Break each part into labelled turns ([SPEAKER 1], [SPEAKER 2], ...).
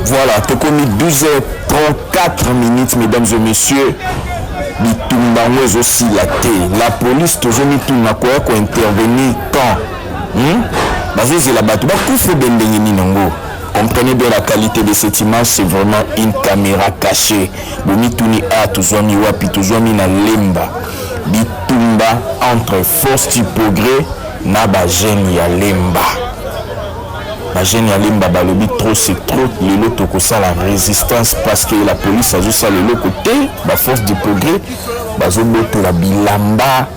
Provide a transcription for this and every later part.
[SPEAKER 1] Voilà, t'es commis 12h34 minutes, mesdames et messieurs. Bitumbango aussi la thé. La police, toujours mis tout n'a quoi intervenir quand c'est la bateau. Comprenez bien la qualité de cette image, c'est vraiment une caméra cachée. Bomituni a toujours mis wapi, toujours mis na lemba. Bitumba entre force du progrès na ba jeune ya lemba. La jeune ya lemba balobi trop c'est trop lelo tokosa la résistance parce que la police a juste le côté la force du progrès bazo boto la bilamba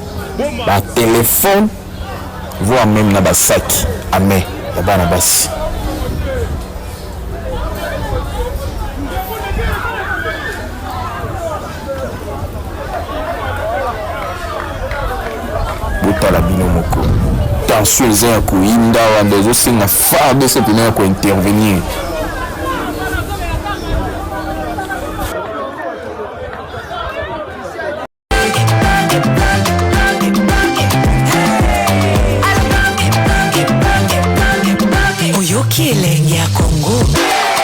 [SPEAKER 1] la téléphone voire même na basaki amen ya bana basi bota la bino moko tension les uns à inda ou des autres c'est une phare de cette année à intervenir.
[SPEAKER 2] Oyoki elenge ya Congo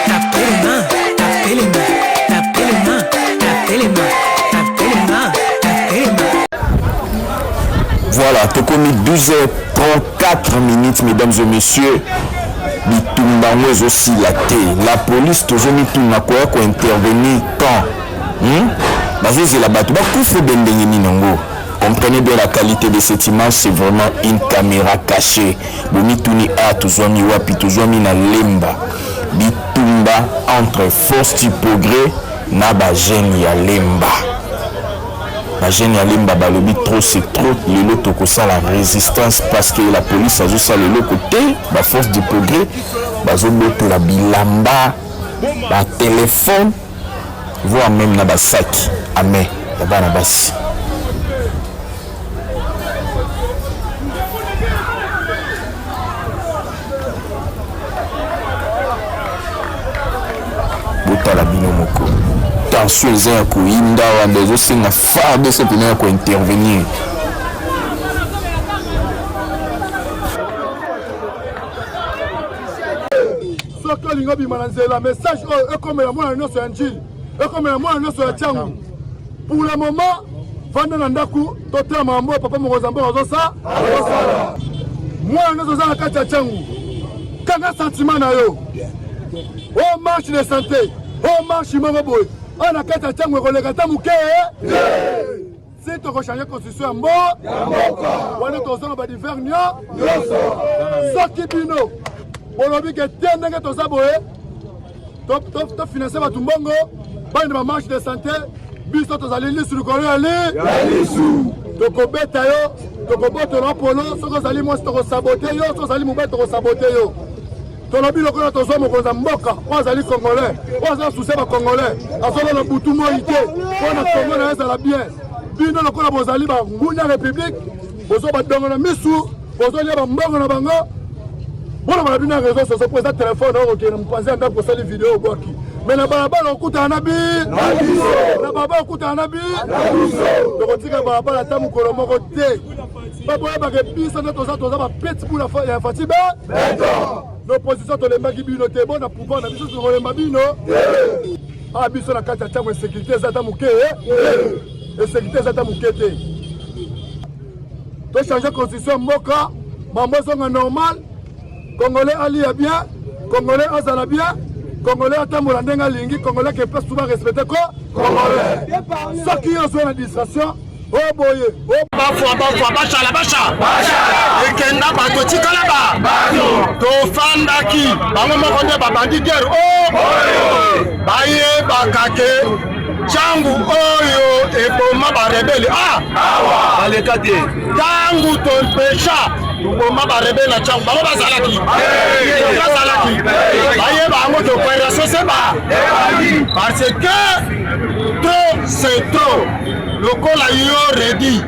[SPEAKER 2] tapelema tapelema tapelema tapelema tapelema tapelema.
[SPEAKER 1] Voilà, t'es commis 12h34 minutes, mesdames et messieurs. Bitumbango aussi la thé. La police, toujours mis tout n'a quoi intervenir quand c'est la bateau. Comprenez bien la qualité de cette image, c'est vraiment une caméra cachée. Bomituni a toujours mis wapi, toujours mis na lemba. Bitumba entre force du progrès na ba jeune ya lemba. La jeune ya lemba balobi trop c'est trop lelo tokosa la résistance parce que la police a juste le côté la force du progrès bazo boto la bilamba la téléphone voire même na basaki amen ya bana basi bota la bino moko tension les uns à inda ou des autres c'est une phare de cette année à intervenir.
[SPEAKER 3] La message comme la moine sur un gil et comme la moine sur un tiangu pour le moment Vandana Ndaku total mambo papa Mozambo ça moi nous sommes à Katia tiangu quand sentiment na yo oh marche de santé oh marche moboboy on a Katia tiangu relega tamuke si tu veux changer constitution mbo on est tous dans diversion soki bino olobi ke tendenge to saboye to financer ba tumbongo ba na marche de santé biso to zali lisu ko ali lisu to ko beta yo to ko boto na polo soko zali mo to ko saboter yo to zali mo beto ko saboter yo to lobi lokona to zo mo ko za mboka ko zali congolais ko za souci ba congolais azola na butu mo ité ko na Congo na za la bien bino lokona bozali ba ngunya république bozo ba dongo na misu bozo lia ba mbongo na bango. Voilà, on a bien raison sur ce point de téléphone, on a pensé à pour ça les vidéos. Mais la barabara, on coûte un habit. La barabara, on coûte un habit. Donc on dit que la barabara, la table, on a côté. Pas pour la bis, on a tous les pets pour la fatigue. L'opposition, on a qui bino te bon, on a pouvoir, on a besoin de mabino. Ah, bis, on a quatre chambres de sécurité, ça t'a mouqué. Et sécurité, ça t'a mouqué. Tu as changé la constitution, Moka, maman, c'est normal. Congolais ali ya bien, Congolais azala bien, Congolais atambola ndenga lingi, Congolais qui peut souvent respecter quoi Congolais. Ce qui est en administration, oh boye, oh
[SPEAKER 4] bafwa basha ekenda bato tikala ba tofandaki bango moko nde babandi guerre baye bakake changu oyo eboma barebele baleka te tangu tompesha toboma barebele na changu bango bazalaki baye bango tokoerasio seba parce que trop c'est trop lokola yo redi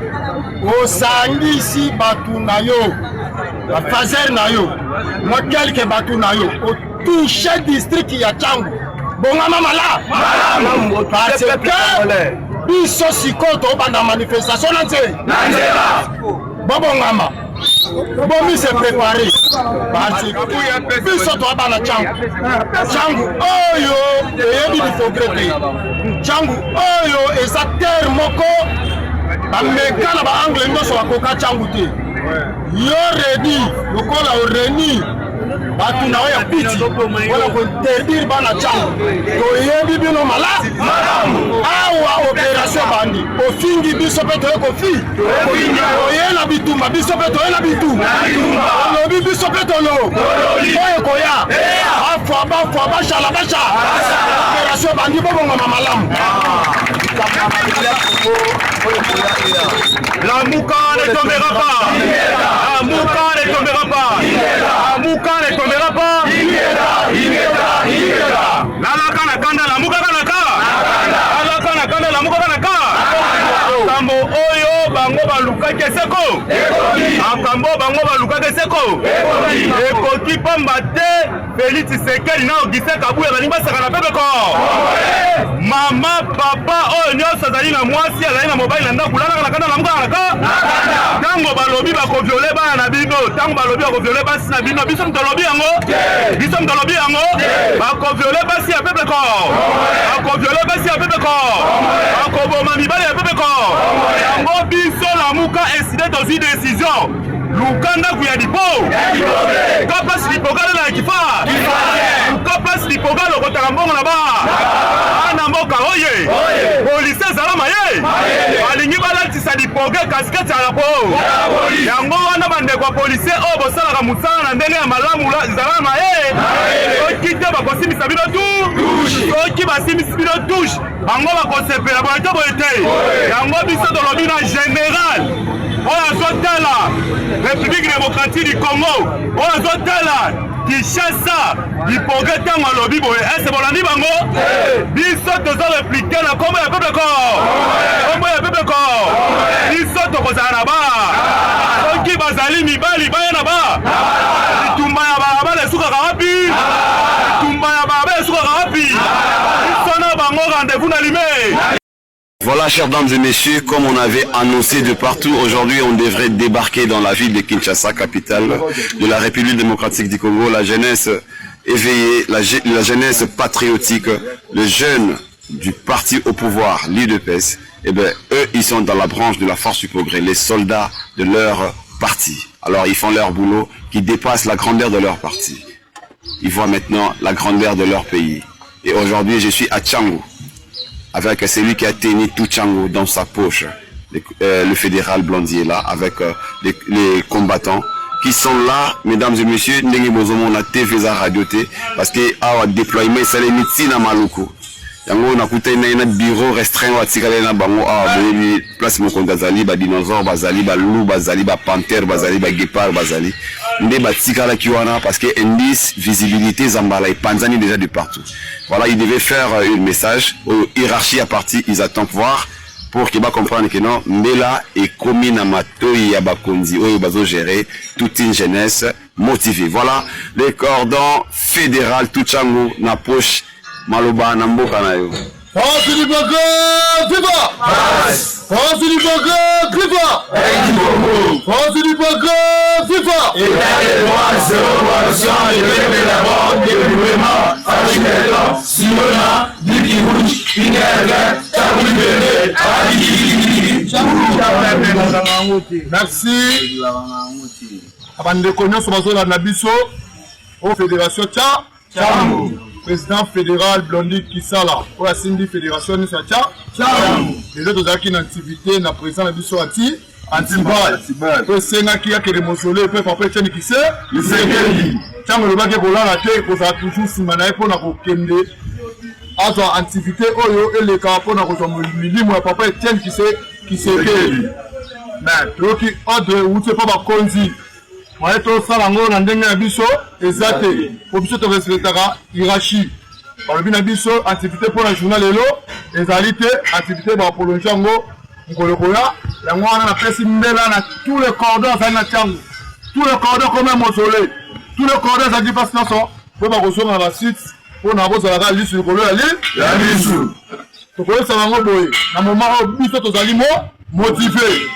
[SPEAKER 4] osangisi batu na yo bafazer na yo mokelke batu na yo otouche district ya changu bongama mala parce que biso sikoyo tobanda manifestation na nzela bobongama bomi se préparé parce que biso to abana changu oyo eyebi difogrete changu oyo eza terre moko bameka na baangle nyonso bakoka changu te yo redi lokola oreni bato na oyo ya piti wana kointerdire bana changu toyebi bino malamu awa opération bandi ofingi biso mpe toye kofi oye na bitumba biso mpe toye na bitumba olobi biso mpe tolo oyo koya bafwa bashala opération bandi bobongama malamu
[SPEAKER 5] La Mouka ne tombera pas. La Mouka ne tombera pas. La Mouka ne tombera pas. La kana kanda la Mouka kana ka. La kana kanda la Mouka kana ka. Kambo oyo bango baluka keseko. Akambo bango baluka keseko. Ekoki pamba te Félix Tshisekedi na Augustin Kabuya bani basaka na pepe ko. Mama papa oyo nyonso azali na mwasi azali na mobali na ndako kulana na kanda na Mouka kana ka. Tango balobi bakoviole bana na bino, tango balobi bakoviole basi na bino, biso mtolobi yango. Biso mtolobi yango. Bakoviole basi ya pepe ko. Bakoviole basi ya pepe ko. Bakoboma mibale ya pepe ko. Yango biso la Mouka incident aussi décision. Lukanda kuya dipo. Kapa slipogala na kifa. Kapa slipogala kotaka mbongo na ba. Ana mboka oye. Police salama ye. Balingi balatisa dipoge kaskete ala po. Yango wana bande kwa police o bosala ka musala na ndenge ya malamu salama ye. Okite bakosimisa bino tu. Oki basimisa bino touche. Bango bakosepela boyeto boyete. Yango biso tolobi na général. On a la République démocratique du Congo. On a la Kinshasa. L'hypocrite en lobby. Est-ce que vous l'avez dit, Bango? Biso te répliqué la combo et peuple corps. Combo et peuple corps. Biso te pose à la barre. Oki Bazali, Mibali, Bayanaba. Tumba Yababa, les Soukarapi. Tumba Yababa, les Soukarapi. Biso na Bango, rendez-vous n'allumé.
[SPEAKER 6] Voilà, chers dames et messieurs, comme on avait annoncé de partout, aujourd'hui on devrait débarquer dans la ville de Kinshasa, capitale de la République démocratique du Congo. La jeunesse éveillée, la jeunesse patriotique, les jeunes du parti au pouvoir, l'UDPS, eh bien, eux, ils sont dans la branche de la force du progrès, les soldats de leur parti. Alors, ils font leur boulot qui dépasse la grandeur de leur parti. Ils voient maintenant la grandeur de leur pays. Et aujourd'hui, je suis à Tchangou, avec celui qui a tenu tout Tchangou dans sa poche, le fédéral Blondier là, avec les combattants qui sont là, mesdames et messieurs, Ndenge Bozomo na TV za radio te, parce que a déploiement c'est les médecins à Maluku. Yango na kuta ina bureau restreint wa tikale na bango a boyebi place moko ndazali ba dinosaure bazali ba loup bazali ba panthère bazali ba guépard bazali nde ba tikala ki wana parce que indice visibilité zambala et panzani déjà de partout. Voilà, il devait faire un message aux hiérarchies à partir ils attendent voir pour qu'ils va comprendre que non mbela et komi na matoi ya bakonzi oyo bazo gérer toute une jeunesse motivée. Voilà, les cordons fédéral tout Tchangou na poche Maloba na mboka na yo.
[SPEAKER 3] France du Congo, viva! France du Congo, viva! France du Congo, viva!
[SPEAKER 7] Et les droits, zéro corruption, et le d'abord, développement, Fachidel, Simona, Diki Rouch, Ingerga, Taboulibele,
[SPEAKER 3] Merci. Abandeko nyonso bazola na biso au Fédération Tchangou. Président fédéral Blondi Kisala, pour la Sindi Fédération de Sacha, les autres acquis d'activité, na président de Bissot Antibal, pour Sénat qui a que les mausolées, peut faire pression qui sait, il sait qu'il Tchang le baguette pour la tête, pour ça toujours si manaï pour la Kende, à son activité, Oyo et les carapons à Rosamoli, moi papa Etienne qui sait qu'il. Mais, l'autre qui ordre, ou c'est pas ma conzi. Moi, tout ça, on a ndenge biso, exact. Pour biso, tu respecteras hiérarchie. Par le bien biso, activité pour la journal et l'eau, les alités, activité pour le Tchango, pour le Koya. Et moi, on a fait Simbela, tous les cordons, ça n'a Tchango. Tous les cordons comme un mausolée. Tous les cordons, ça dit pas sinon, pour ma recevoir dans la suite, pour n'a pas la liste sur le Koya, la liste. Donc, ça va m'envoyer. Dans le moment où biso, tu as motivé.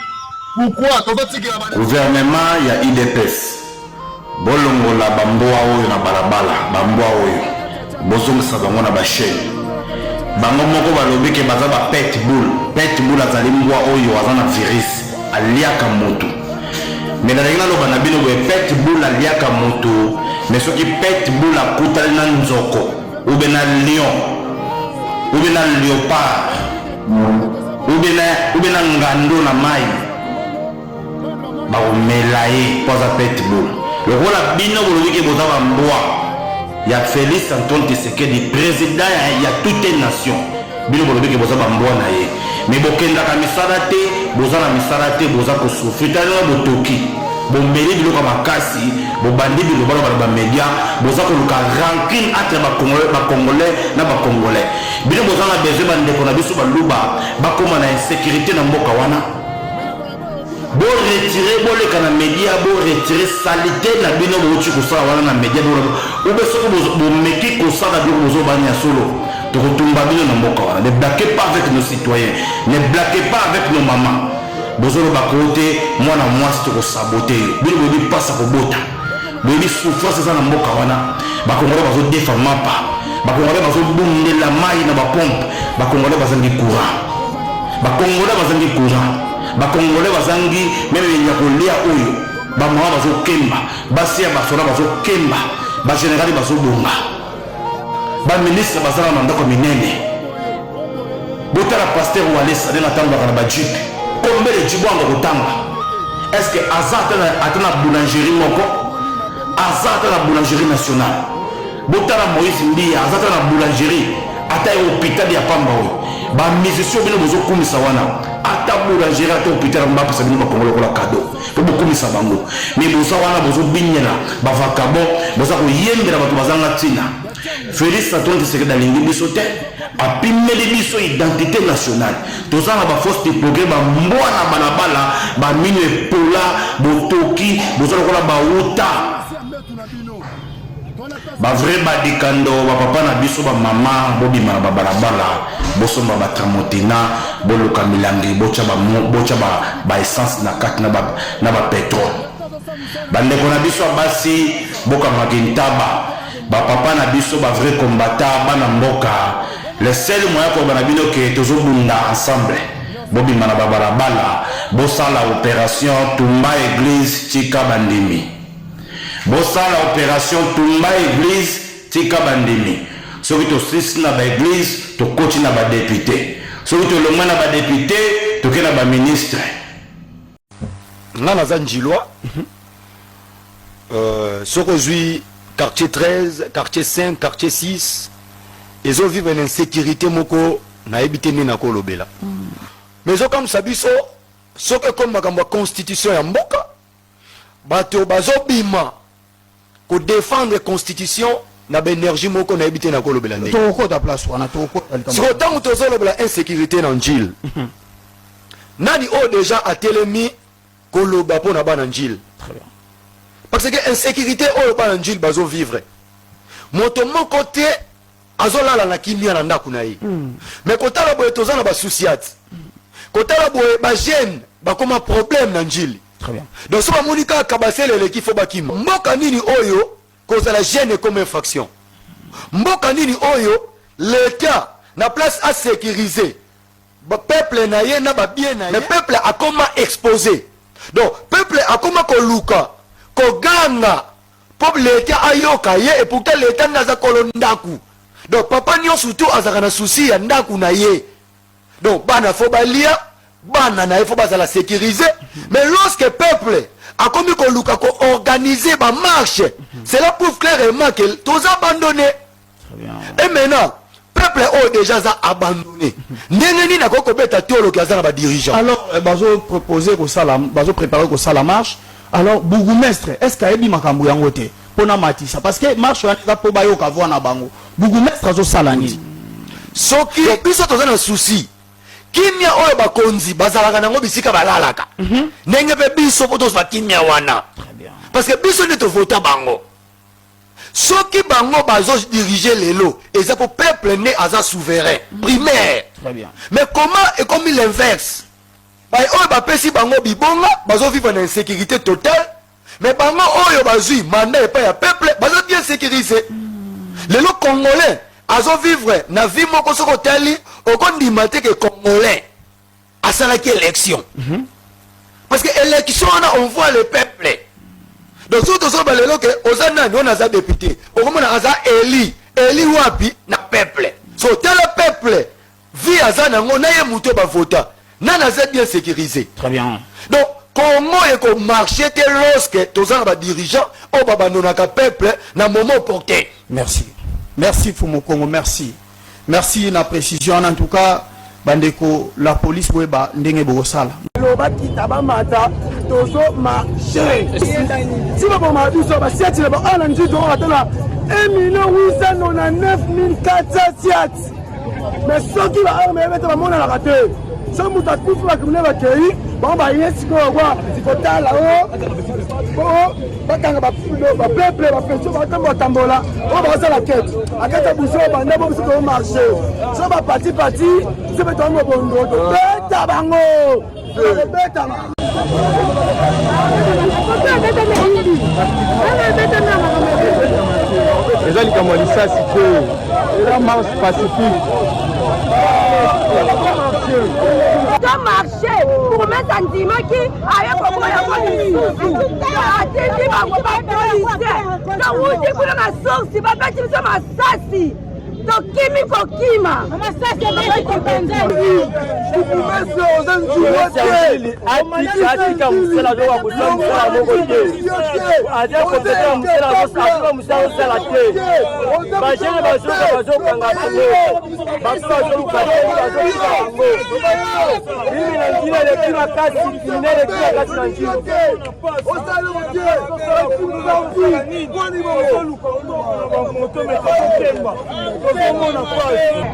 [SPEAKER 4] pourquoi tozotikela
[SPEAKER 8] gouvernement ya IDPS bolongola bamboa oyo na balabala bamboa oyo bozongisa bango na bashene bango moko balobi ke baza ba pitbull azali mbwa oyo aza na virus aliaka moto mais nalingi naloba na bino boye pitbull aliaka moto mais soki pitbull akutali na nzoko ube na lion ube na léopard ube na ngando na mai bakomela ye mpo aza pitbull lokola bino bolobi ke boza bambwa ya Félix Antoine Tshisekedi président ya toute une nation bino bolobi ke boza bambwa na ye mais bokendaka misala te boza na misala te boza kosufri talina botoki bombeli biloko makasi bobandi biloko bana bamédia boza koluka rancune entre bacongolais na bacongolais bino boza na besoin bandeko na biso baluba bakoma na insécurité na mboka wana bo retirer boleka na média bo retirer salité na bino bochi kosala wana na média ube soko bomeki kosala biloko bozobani ya solo tokotumba bino na mboka wana. Ne blaquez pas avec nos citoyens, ne blaquez pas avec nos mamans. Bozolo bakote mwana mwasi tokosabote bino bobi pasa kobota bobi souffrance za na mboka wana bakongole bazo defa mapa bakongole bazo bundela mai na bapompe bakongole bazangi courant bakongole bazangi meme ya kolia oyo bamama bazo kemba basia basola bazo kemba ba général bazo bonga ba ministre bazala na ndako minene botala pasteur Walesa na tamba kana ba jupe combien de Djibouanga Kotanga? Est-ce que Azat a la boulangerie Moko? Azat a la boulangerie nationale. Botala Moïse Mbi, Azat a la boulangerie. Ata hôpital ya Pambaou. Ba musicien bino bozo kumisa wana. Ata boulangerie ata hôpital mba pesa bino bakongolo kola cadeau. Po bokumisa bango. Mais boza wana bozo binyela, ba vakabo, boza ko yembela bato bazanga tina. Félix Antoine Tshisekedi alingi biso te apimeli biso identité nationale tozala ba force de progrès ba mbwana balabala ba mino epola botoki bozala kola ba uta ba vrai ba dikando ba papa na biso ba mama bobima na balabala bosomba ba tramontina boluka milangi bocha ba essence na kati na ba pétrole bandeko na biso basi boka makintaba ba papa na biso ba vrai combattant bana mboka le seul moyen ko bana bino ke tozo bunda ensemble bobi mana ba balabala bosala opération Tumba église tika bandimi bosala opération Tumba église tika bandimi soki to sisi na ba église to koti na ba député soki to longwa na ba député to ke na ba ministre
[SPEAKER 9] ngana za njilwa soko zui quartier 13, quartier 5, quartier 6, ils ont vécu une insécurité moko na habité ni na kolobela. Mais comme sabiso, ce que comme la constitution ya mboka, bato bazo bima ko défendre constitution na énergie moko na habité na kolobela.
[SPEAKER 3] Toko ta place wana toko.
[SPEAKER 9] Si autant tozo lobela insécurité na njil. Nani o déjà a telemi koloba po na bana njil. Très bien. Parce que l'insécurité au Banjil bazo vivre. Moto mon côté azola la kimia na ndaku na yi. Mais kota la boye tozana ba souciat. Kota la boye ba gêne ba comme problème na njili. Très bien. Donc so ba monika kabasele le kifo ba kim. Mboka nini oyo cause la gêne comme infraction. Mboka nini oyo l'État na place à sécuriser. Ba peuple na ye na ba bien na ye. Le peuple a comment exposé. Donc peuple a comment koluka Koganga pour l'État ayoka ye et pourtant l'État naza kolondaku. Donc papa nyo surtout azaka na souci ya ndaku na ye. Donc bana faut balia, bana na faut bazala sécuriser, mais lorsque peuple a commis koluka ko organiser ba marche, cela prouve clairement que tous abandonné. Et maintenant peuple a déjà abandonné. Ndengeni na koko beta tolo kaza na ba dirigeant.
[SPEAKER 3] Alors bazo proposer ko sala, bazo préparer ko sala marche. Alors, Bougumestre, est-ce qu'il y a des makambo yangote pour na matisa? Parce que marche va pour bayo kavwa na bango. Bougumestre azo salani.
[SPEAKER 9] Soki biso toza na souci. Kimia oyo bakonzi bazalaka nango bisika balalaka. Nenge pe biso poto ba kimia wana. Très bien. Parce que biso ne to vota bango. Soki bango bazo diriger lelo, et ça pour peuple né aza souverain, primaire.
[SPEAKER 3] Très bien.
[SPEAKER 9] Mais comment est comme l'inverse? oyo bapesi bango bibonga bazovivre na insécurité totale mais bango oyo bazwi mandat epai ya peuple bazo bien sécurisé lelo congolais azovivre na vie moko soko tali okondima te ke congolais asalaki élection parce que élection on voit le peuple donc surtout so balelo ke oza nani on aza député okomona aza eli wapi na peuple so tel peuple vie aza nango na ye muto ba vota nana aza bien sécurisé.
[SPEAKER 8] Très bien.
[SPEAKER 9] Donc comment est-ce marché que lorsque tous les dirigeants au babandonaka peuple na moment porté.
[SPEAKER 10] Merci. Merci Fumo Congo, merci. Merci la précision en tout cas bandeko la police weba ndenge bosala.
[SPEAKER 3] Loba kitaba mata tozo marché. Si ba ma biso ba siati ba ana ndito atana 1,899,400 mais ceux qui va armer mettre ba mona la raté. So muta kufu ba kumne ba kei ba ba yesi ko wa sikotala o bakanga ba peuple ba pension ba tambola o ba sala quête akata buso ba ndabo buso ko marché so ba parti se beto ngo bondo to beta bango beta
[SPEAKER 4] les gens comme ça c'est la marche pacifique.
[SPEAKER 11] De marché pour mettre un dimanche qui a pour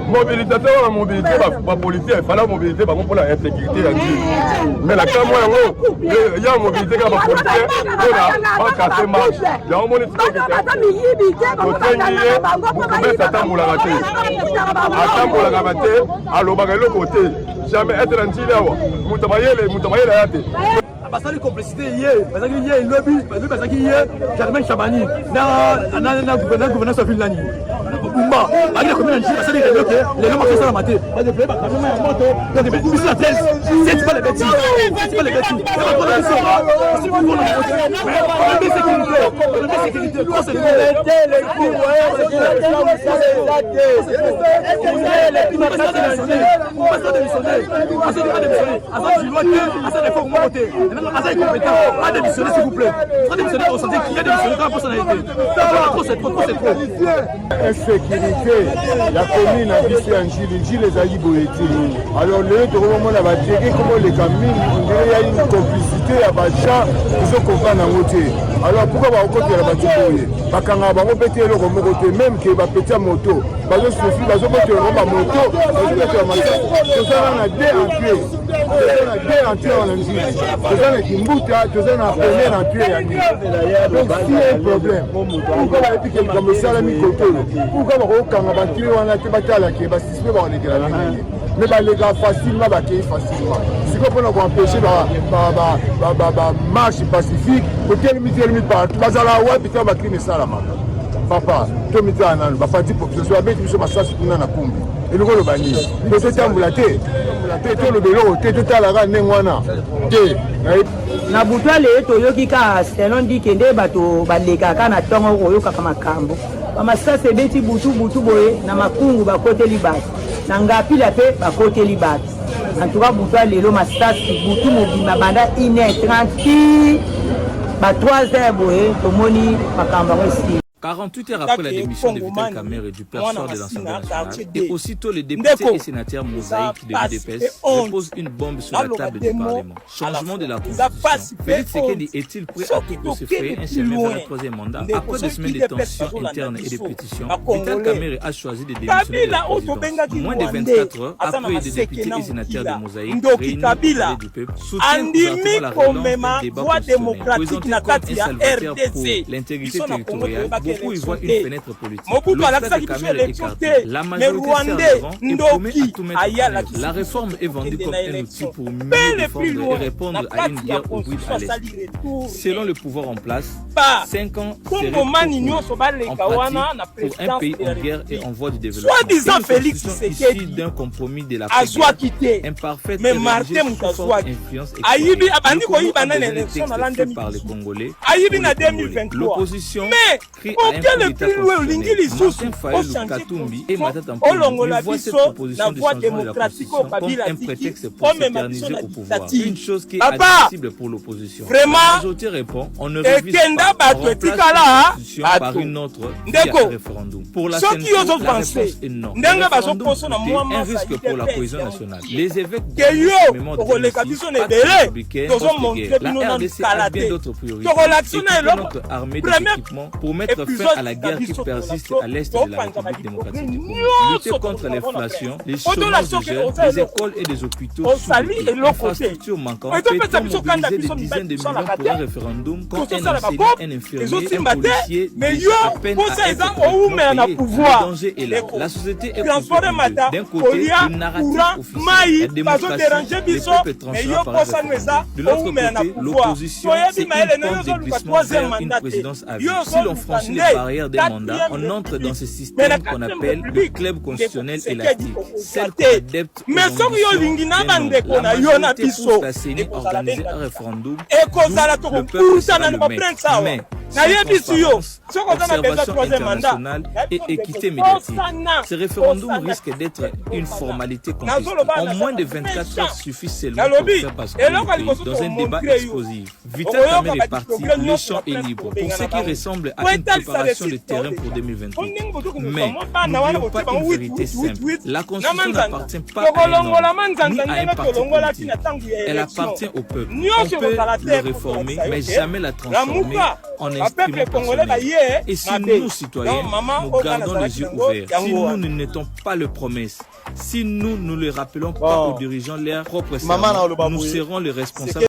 [SPEAKER 4] mobilisateur la mobilité la politique il fallait mobilité pour la insécurité mais la cam il y a mobilité la politique on casser marche il y a un moniteur jamais être un dealer mutamayele yate basali complicité hier basaki hier lobby basaki hier Germain Chabani na gouverneur sa ville nani Bumba avec combien de basali que les noms qui sont la maté pas de problème quand même moto donc c'est la 13 c'est pas les bêtises c'est pas les bêtises c'est pas pour ça si vous voulez mais sécurité c'est les coups Assez compétent, pas démissionner s'il vous plaît. Pas démissionner au sens qu'il y a démissionné dans la personnalité. C'est trop. Insécurité, la commune a vissé un gile les aïe boétini. Alors le moment là va dire comment les gamines, il y a une complicité à Bacha, ils ont compris en côté. Alors pourquoi va au côté la bâtiment? Bakanga va péter le côté même qui va péter moto. Parce que suffit va péter la moto, tout ça on a déentué. On a déentué Kimbuta, tu as un premier en tuer Yannick. Donc s'il y a un problème, pourquoi on a dit que comme ça la mi-côté, pourquoi on a tué on a été battu à la quai, parce que c'est pas les gars. Mais les gars facilement, facilement. C'est comme on a empêché la marche pacifique, pour qu'elle limite partout. Parce que la web, putain, on va crier ça là. Papa, tu me dis à un parti pour que ce soit bête, tu me sens pour un accompli. Et nous le banni. Peut-être ambulaté. Tout le vélo, tout à la rane, n'engwana.
[SPEAKER 12] Na butwa le toyoki ka selon dit que nde bato baleka kana tongo koyoka kama kambo bamasase beti butu boye na makungu bakote libati na ngapila pe bakote libati en tout cas butwa lelo masasi butu mobima banda 1h30 ba 3h boye tomoni makamba wesi.
[SPEAKER 13] 48 heures après la démission de Vital Kamerhe et du père sort de l'Assemblée nationale, et aussitôt les députés et sénateurs mosaïques de l'UDPS déposent une bombe sur la table du Parlement. Changement de la Constitution. Félix Tshisekedi est-il prêt à tout pour se frayer un chemin vers le troisième mandat? Après des semaines de tensions internes et de pétitions, Vital Kamerhe a choisi de démissionner de la présidence. Moins de 24 heures après, des députés et sénateurs de mosaïque réunis au Palais du Peuple soutiennent ouvertement la relance du débat constitutionnel. Président Salvatore pour l'intégrité territoriale, beaucoup y voient une fenêtre politique. Le fait de Kamere est écarté. La majorité s'en et promet à tout mettre en œuvre. La réforme est vendue comme un outil pour mieux défendre et répondre à une guerre au bruit à l'Est. Selon le pouvoir en place, 5 ans seraient trop court en pratique pour un pays en guerre et en voie de développement. Une constitution issue d'un compromis de la paix imparfaite et rédigée sous forte influence extérieure par les Congolais. L'opposition crie à un coup d'État constitutionnel. Martin Fayulu Katumbi et Matata Mponi voient cette proposition de changement de la constitution comme un prétexte pour s'éterniser au pouvoir. Une chose qui est admissible pour l'opposition. La majorité répond, on ne révise pas, on remplace la constitution par une autre via un référendum. Pour la CNC, la réponse est non. Le référendum est un risque pour la cohésion nationale. Les évêques de l'enseignement de républicaine, la RDC a bien d'autres priorités. Équiper notre armée d'équipements pour mettre fin à la guerre qui persiste à l'est de la République démocratique du Congo. Lutter contre l'inflation, les chômages de jeunes, des écoles et des hôpitaux sous-dotés, infrastructures manquantes, peut-on mobiliser des dizaines de millions pour un référendum quand un enseignant, un infirmier, un policier disent à peine à être complètement payé. Le danger est là. La société est confrontée d'un côté une narrative officielle, la démocratie, les peuples tranchants par un référendum. De l'autre côté, l'opposition, c'est une porte de glissement vers une présidence à vie. Si l'on franchit les barrières des mandats, on entre dans ce système qu'on appelle le club constitutionnel élastique. Celle qu'on adepte aux ambitions d'un homme. La majorité pousse la CENI à organiser un référendum d'où le peuple sera le maître. Mais sans observation internationale et équité médiatique, ce référendum risque d'être une formalité contestée. En moins de 24 heures suffit seulement pour faire basculer le pays dans un débat explosif. Vital Kamerhe est parti, le champ est libre. Pour ce qui ressemble à une préparation de terrain pour 2028. Mais n'oublions pas une vérité simple. La Constitution n'appartient pas à un homme, ni à un parti politique. Elle appartient au peuple. On peut le réformer, mais jamais la transformer en instrument personnel. Et si nous, citoyens, nous gardons les yeux ouverts, si nous ne mettons pas les promesses, si nous ne les rappelons pas aux dirigeants leurs propres serments, nous serons les responsables